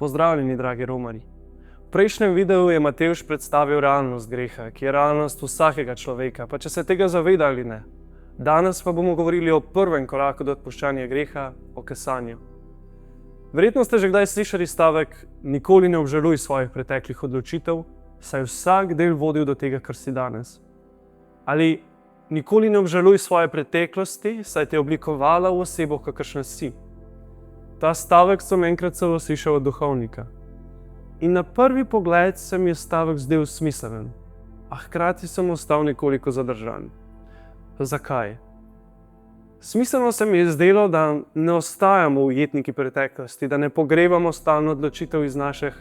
Pozdravljeni, dragi romarji. V prejšnjem videu je Matevž predstavil realnost greha, ki je realnost vsakega človeka, pa če se tega zaveda ali ne. Danes pa bomo govorili o prvem koraku do odpuščanja greha, o kesanju. Verjetno ste že kdaj slišali stavek: nikoli ne obžaluj svojih preteklih odločitev, saj vsak del vodil do tega, kar si danes. Ali nikoli ne obžaluj svoje preteklosti, saj te je oblikovala v osebo, kakršna si. Ta stavek sem enkrat celo slišal od duhovnika. In na prvi pogled se mi je stavek zdel smiselen, a hkrati sem ostal nekoliko zadržan. Zakaj? Smiselno se mi je zdelo, da ne ostajamo ujetniki preteklosti, da ne pogrevamo stalno odločitev iz naših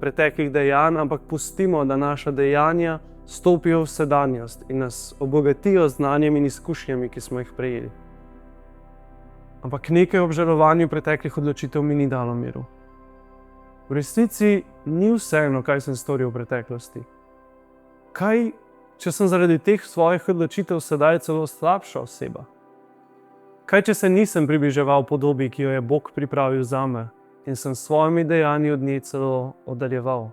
preteklih dejanj, ampak pustimo, da naša dejanja stopijo v sedanjost in nas obogatijo z znanjem in izkušnjami, ki smo jih prejeli. Ampak nekaj obžalovanju preteklih odločitev mi ni dalo miru. V resnici ni vseeno, kaj sem storil v preteklosti. Kaj, če sem zaradi teh svojih odločitev sedaj celo slabša oseba? Kaj, če se nisem približeval podobi, ki jo je Bog pripravil zame in sem s svojimi dejanji od nje celo oddaljeval?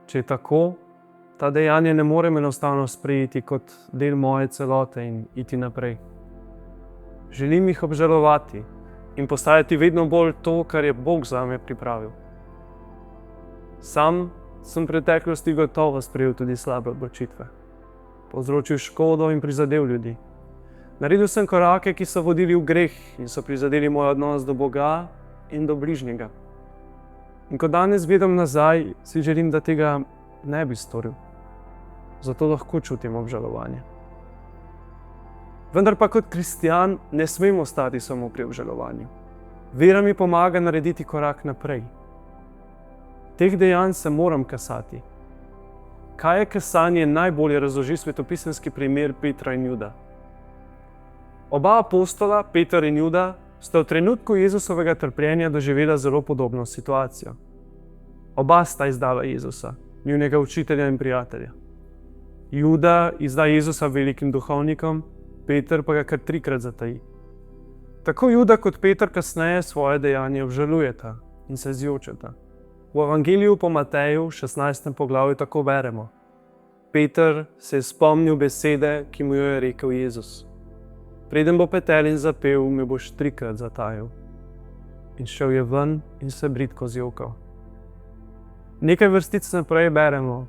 Če je tako, ta dejanja ne morem enostavno sprejeti kot del moje celote in iti naprej. Želim jih obžalovati in postajati vedno bolj to, kar je Bog zame pripravil. Sam sem v preteklosti gotovo sprejel tudi slabe odločitve. Povzročil škodo in prizadel ljudi. Naredil sem korake, ki so vodili v greh in so prizadeli moj odnos do Boga in do bližnjega. In ko danes gledam nazaj, si želim, da tega ne bi storil. Zato lahko čutim obžalovanje. Vendar pa kot kristjan ne smemo ostati samo pri obžalovanju. Vera mi pomaga narediti korak naprej. Teh dejanj se moram kesati. Kaj je kesanje, najbolje razloži svetopisemski primer Petra in Juda. Oba apostola, Peter in Juda, sta v trenutku Jezusovega trpljenja doživela zelo podobno situacijo. Oba sta izdala Jezusa, njunega učitelja in prijatelja. Juda izda Jezusa velikim duhovnikom, Peter pa ga kar 3-krat zataji. Tako Juda kot Peter kasneje svoje dejanje obžalujeta in se zjočeta. V Evangeliju po Mateju v 16. poglavju tako beremo: Peter se je spomnil besede, ki mu jo je rekel Jezus. Preden bo petelin zapel, me boš 3-krat zatajil. In šel je ven in se bridko zjokal. Nekaj vrstic naprej beremo: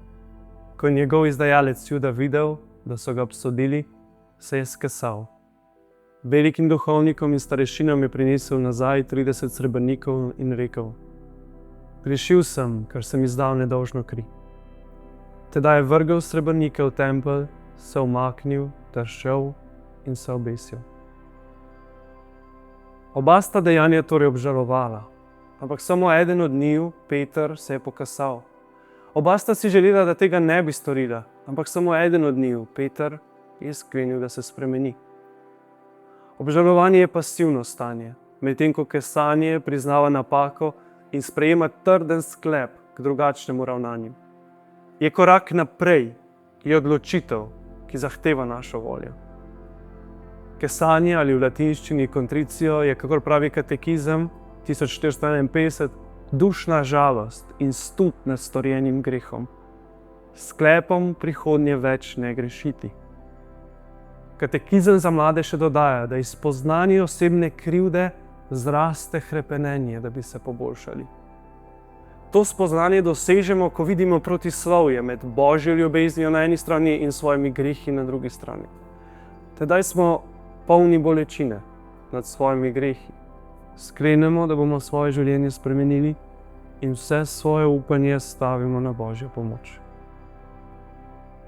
ko je njegov izdajalec Juda videl, da so ga obsodili, se je skesal. Velikim duhovnikom in starešinam je prinesel nazaj 30 srebrnikov in rekel: grešil sem, ker sem izdal nedolžno kri. Tedaj je vrgel srebrnike v tempelj, se umaknil ter šel in se obesil. Oba sta dejanja torej obžalovala, ampak samo eden od njiju, Peter, se je pokasal. Oba sta si želela, da tega ne bi storila, ampak samo eden od njiju, Peter, je sklenil, da se spremeni. Obžalovanje je pasivno stanje, medtem ko kesanje priznava napako in sprejema trden sklep k drugačnemu ravnanju. Je korak naprej, je odločitev, ki zahteva našo voljo. Kesanje ali v latinščini contricio je, kakor pravi katekizem 1451, dušna žalost in stud nad storjenim grehom, sklepom prihodnje več ne grešiti. Katekizem za mlade še dodaja, da iz spoznanja osebne krivde zraste hrepenenje, da bi se poboljšali. To spoznanje dosežemo, ko vidimo protislovje med Božjo ljubeznijo na eni strani in svojimi grehi na drugi strani. Tedaj smo polni bolečine nad svojimi grehi. Sklenemo, da bomo svoje življenje spremenili in vse svoje upanje stavimo na Božjo pomoč.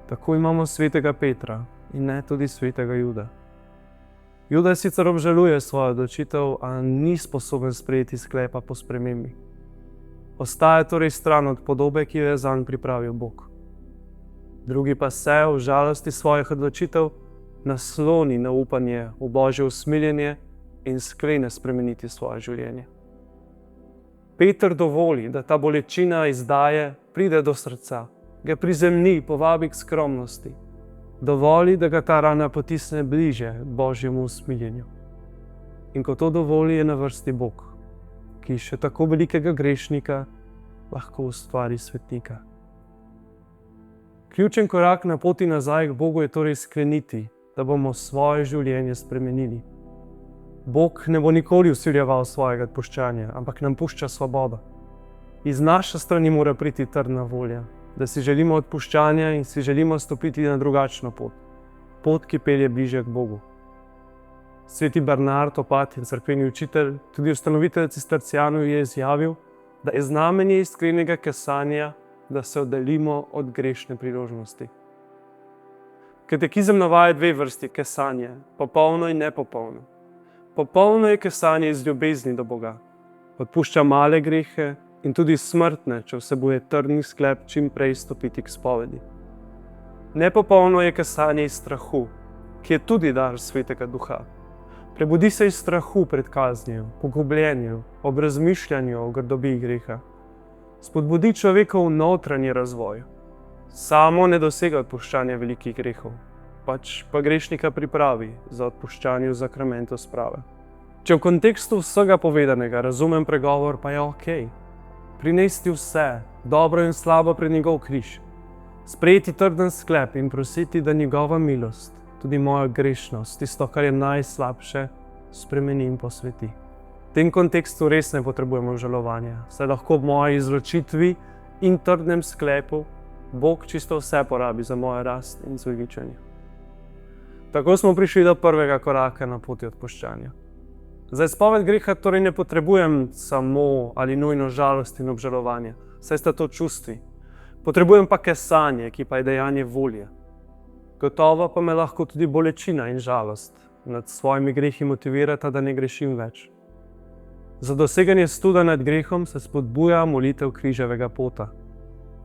Tako imamo svetega Petra in ne tudi svetega Juda. Juda sicer obžaluje svojo odločitev, a ni sposoben sprejeti sklepa po spremembi. Ostaja torej stran od podobe, ki jo je zanj pripravil Bog. Drugi pa se v žalosti svojih odločitev nasloni na upanje v Božje usmiljenje in sklene spremeniti svoje življenje. Peter dovoli, da ta bolečina izdaje pride do srca, ga prizemni, povabi k skromnosti. Dovoli, da ga ta rana potisne bliže Božjemu usmiljenju. In ko to dovoli, je na vrsti Bog. ki še tako velikega grešnika lahko ustvari svetnika. Ključen korak na poti nazaj k Bogu je torej skleniti, da bomo svoje življenje spremenili. Bog ne bo nikoli vsiljeval svojega odpuščanja, ampak nam pušča svobodo. Iz naše strani mora priti trdna volja, da si želimo odpuščanja in si želimo stopiti na drugačno pot. Pot, ki pelje bližje k Bogu. Sveti Bernard, opat in cerkveni učitelj, tudi ustanovitelj cistercijanov, je izjavil, da je znamenje iskrenega kesanja, da se oddaljimo od grešne priložnosti. Katekizem navaja dve vrsti kesanje, popolno in nepopolno. Popolno je kesanje iz ljubezni do Boga. Odpušča male grehe in tudi smrtne, če vsebuje trdni sklep čim prej stopiti k spovedi. Nepopolno je kesanje iz strahu, ki je tudi dar Svetega Duha. Prebudi se iz strahu pred kaznijo, pogubljenju, ob razmišljanju o grdobi greha. Spodbudi človekov notranji razvoj. Samo ne dosega odpuščanja velikih grehov, pač pa grešnika pripravi za odpuščanje v zakramentu sprave. Če v kontekstu vsega povedanega razumem pregovor, pa je okej. Prinesti vse, dobro in slabo, pred njegov križ. Sprejeti trden sklep in prositi, da njegova milost, tudi moja grešnost, tisto, kar je najslabše, spremeni in posveti. V tem kontekstu res ne potrebujemo žalovanja, saj lahko v moji izročitvi in trdnem sklepu Bog čisto vse porabi za mojo rast in zveličanje. Tako smo prišli do prvega koraka na poti odpuščanja. Za izpoved greha torej ne potrebujem samo ali nujno žalost in obžalovanje, saj sta to čustvi. Potrebujem pa kesanje, ki pa je dejanje volje. Gotovo pa me lahko tudi bolečina in žalost nad svojimi grehi motivirata, da ne grešim več. Za doseganje studa nad grehom se spodbuja molitev križevega pota,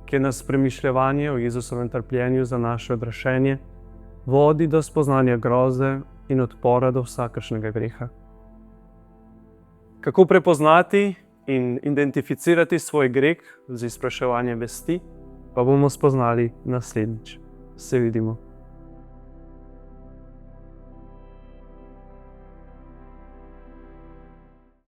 ki nas premišljevanje o Jezusovem trpljenju za naše odrašenje vodi do spoznanja groze in odpora do vsakršnega greha. Kako prepoznati in identificirati svoj greh z izpraševanjem vesti, pa bomo spoznali naslednjič. Se vidimo.